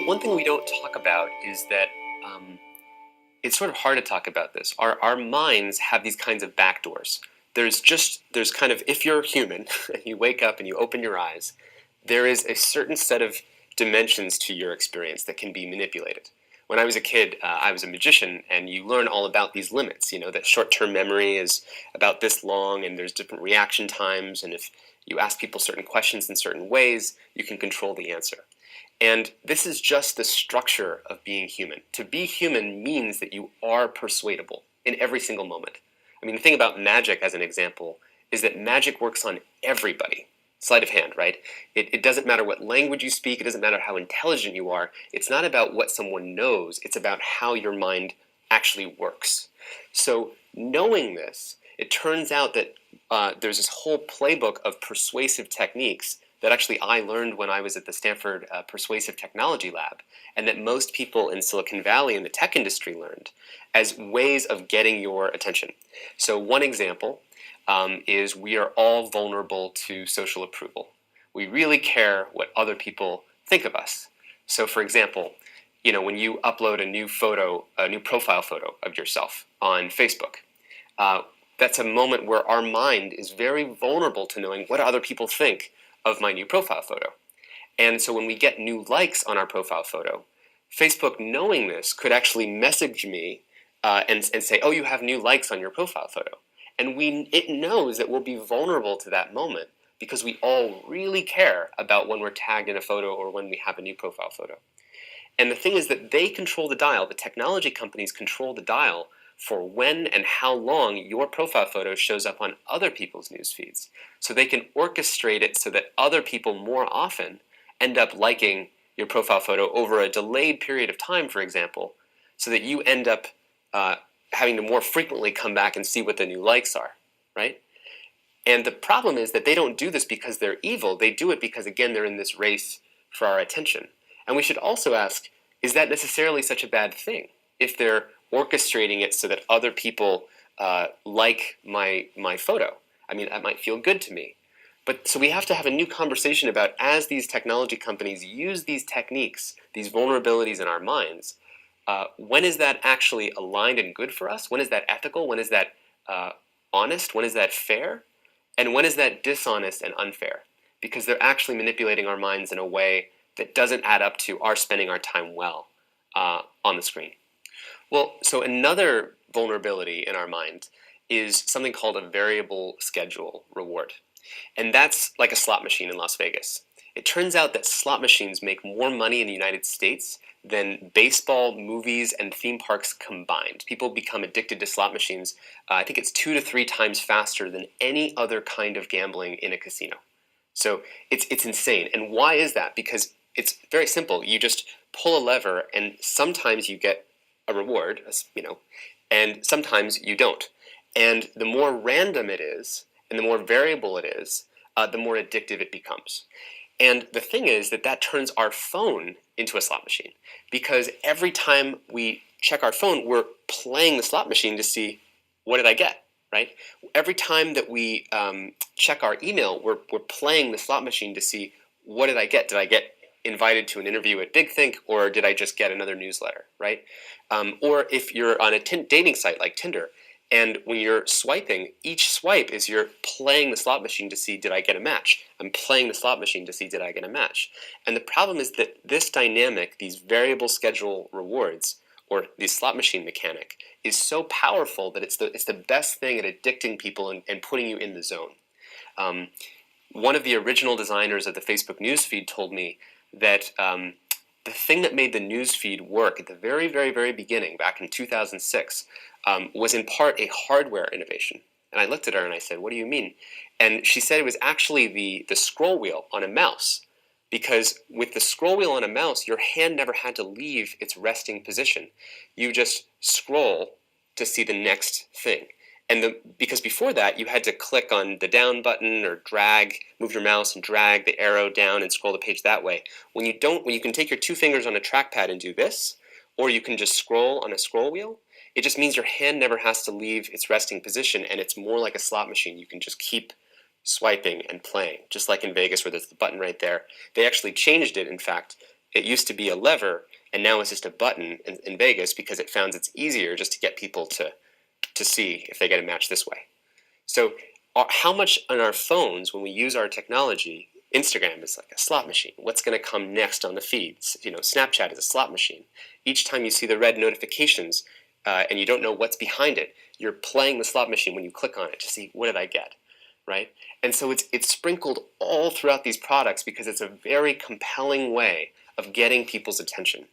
One thing we don't talk about is that um, it's sort of hard to talk about this. Our minds have these kinds of backdoors. There's kind of, if you're human and you wake up and you open your eyes, there is a certain set of dimensions to your experience that can be manipulated. When I was a kid, I was a magician, and you learn all about these limits. You know that short-term memory is about this long, and there's different reaction times, and if you ask people certain questions in certain ways, you can control the answer. And this is just the structure of being human. To be human means that you are persuadable in every single moment. I mean, the thing about magic, as an example, is that magic works on everybody. Sleight of hand, right? It doesn't matter what language you speak, it doesn't matter how intelligent you are. It's not about what someone knows, it's about how your mind actually works. So, knowing this, it turns out that there's this whole playbook of persuasive techniques that actually I learned when I was at the Stanford Persuasive Technology Lab, and that most people in Silicon Valley in the tech industry learned as ways of getting your attention. So one example is we are all vulnerable to social approval. We really care what other people think of us. So for example, you know, when you upload a new photo, a new profile photo of yourself on Facebook, that's a moment where our mind is very vulnerable to knowing what other people think of my new profile photo. And so when we get new likes on our profile photo, Facebook, knowing this, could actually message me and say, oh, you have new likes on your profile photo. And it knows that we'll be vulnerable to that moment because we all really care about when we're tagged in a photo or when we have a new profile photo. And the thing is that they control the dial, the technology companies control the dial for when and how long your profile photo shows up on other people's news feeds. So they can orchestrate it so that other people more often end up liking your profile photo over a delayed period of time, for example, so that you end up having to more frequently come back and see what the new likes are, right? And the problem is that they don't do this because they're evil. They do it because, again, they're in this race for our attention. And we should also ask, is that necessarily such a bad thing? If they're orchestrating it so that other people like my photo. I mean, that might feel good to me. But so we have to have a new conversation about, as these technology companies use these techniques, these vulnerabilities in our minds, when is that actually aligned and good for us? When is that ethical? When is that honest? When is that fair? And when is that dishonest and unfair? Because they're actually manipulating our minds in a way that doesn't add up to our spending our time well on the screen. Well, so another vulnerability in our mind is something called a variable schedule reward. And that's like a slot machine in Las Vegas. It turns out that slot machines make more money in the United States than baseball, movies, and theme parks combined. People become addicted to slot machines. I think it's 2 to 3 times faster than any other kind of gambling in a casino. So it's insane. And why is that? Because it's very simple. You just pull a lever, and sometimes you get a reward, you know, and sometimes you don't. And the more random it is, and the more variable it is, the more addictive it becomes. And the thing is that turns our phone into a slot machine, because every time we check our phone, we're playing the slot machine to see, what did I get, right? Every time that we check our email, we're playing the slot machine to see, what did I get? Did I get invited to an interview at bigthink, or did I just get another newsletter, right? Or if you're on a dating site like Tinder, and when you're swiping, each swipe is you're playing the slot machine to see, did I get a match? I'm playing the slot machine to see, did I get a match? And the problem is that this dynamic, these variable schedule rewards, or the slot machine mechanic, is so powerful that it's the best thing at addicting people and putting you in the zone. One of the original designers of the Facebook newsfeed told me that the thing that made the newsfeed work at the very, very, very beginning, back in 2006, was in part a hardware innovation. And I looked at her and I said, what do you mean? And she said it was actually the scroll wheel on a mouse. Because with the scroll wheel on a mouse, your hand never had to leave its resting position. You just scroll to see the next thing. And because before that, you had to click on the down button or move your mouse and drag the arrow down and scroll the page that way. When you can take your 2 fingers on a trackpad and do this, or you can just scroll on a scroll wheel, it just means your hand never has to leave its resting position, and it's more like a slot machine. You can just keep swiping and playing, just like in Vegas where there's the button right there. They actually changed it, in fact, It used to be a lever, and now it's just a button in Vegas because it found it's easier just to get people to see if they get a match this way. So how much on our phones, when we use our technology, Instagram is like a slot machine. What's going to come next on the feeds? Snapchat is a slot machine. Each time you see the red notifications and you don't know what's behind it, you're playing the slot machine when you click on it to see what did I get, right? And so it's sprinkled all throughout these products because it's a very compelling way of getting people's attention.